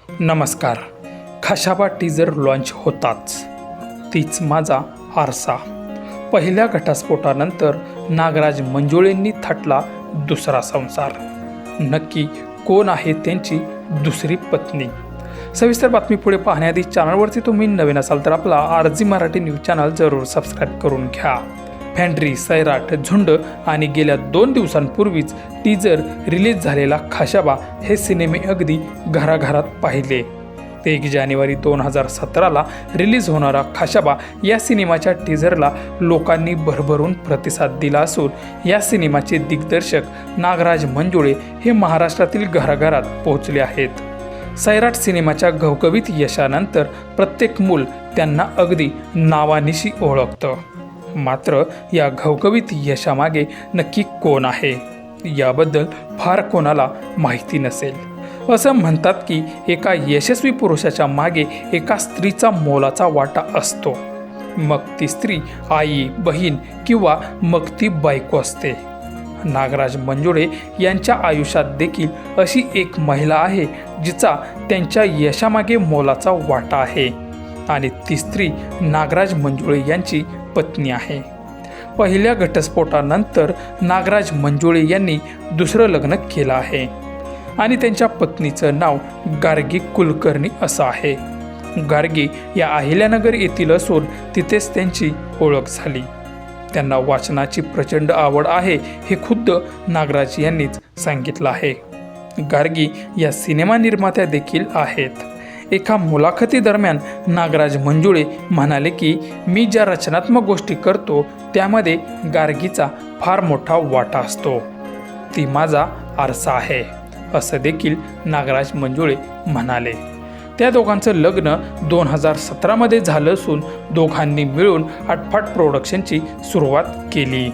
नमस्कार. Khashaba teaser launch होताच तीच माझा आरसा. पहिल्या घटस्फोटानंतर नागराज मंजुळेंनी थाटला दुसरा संसार. नक्की कोण आहे त्यांची दुसरी पत्नी? सविस्तर बातमी पुढे पाहण्याआधी चॅनलवरती तुम्ही नवीन असाल तर आपला आरजी मराठी न्यूज चॅनल जरूर सबस्क्राईब करून घ्या. फॅन्ड्री, सैराट, झुंड आणि गेल्या 2 दिवसांपूर्वीच टीजर रिलीज झालेला खाशाबा हे सिनेमे अगदी घराघरात पाहिले. 1 जानेवारी 2017ला रिलीज होणारा खाशाबा या सिनेमाच्या टीजरला लोकांनी भरभरून प्रतिसाद दिला असून या सिनेमाचे दिग्दर्शक नागराज मंजुळे हे महाराष्ट्रातील घराघरात पोहोचले आहेत. सैराट सिनेमाच्या घवघवीत यशानंतर प्रत्येक मूल त्यांना अगदी नावानिशी ओळखतं. मात्र या घवघवीत यशामागे नक्की कोण आहे याबद्दल फार कोणाला माहिती नसेल. असं म्हणतात की एका यशस्वी पुरुषाच्या मागे एका स्त्रीचा मोलाचा वाटा असतो. मग ती स्त्री आई, बहीण किंवा मग ती बायको असते. नागराज मंजुळे यांच्या आयुष्यात देखील अशी एक महिला आहे जिचा त्यांच्या यशामागे मोलाचा वाटा आहे आणि ती स्त्री नागराज मंजुळे यांची पत्नी आहे. पहिल्या घटस्फोटानंतर नागराज मंजुळे यांनी दुसरं लग्न केलं आहे आणि त्यांच्या पत्नीचं नाव गार्गी कुलकर्णी असं आहे. गार्गी या अहिल्यानगर येथील असून तिथेच त्यांची ओळख झाली. त्यांना वाचनाची प्रचंड आवड आहे हे खुद्द नागराज यांनीच सांगितलं आहे. गार्गी या सिनेमा निर्मात्या देखील आहेत. एका मुलाखतीदरम्यान नागराज मंजुळे म्हणाले की मी ज्या रचनात्मक गोष्टी करतो त्यामध्ये गार्गीचा फार मोठा वाटा असतो. ती माझा आरसा आहे असं देखील नागराज मंजुळे म्हणाले. त्या दोघांचं लग्न 2017मध्ये झालं असून दोघांनी मिळून आटफाट प्रोडक्शनची सुरुवात केली.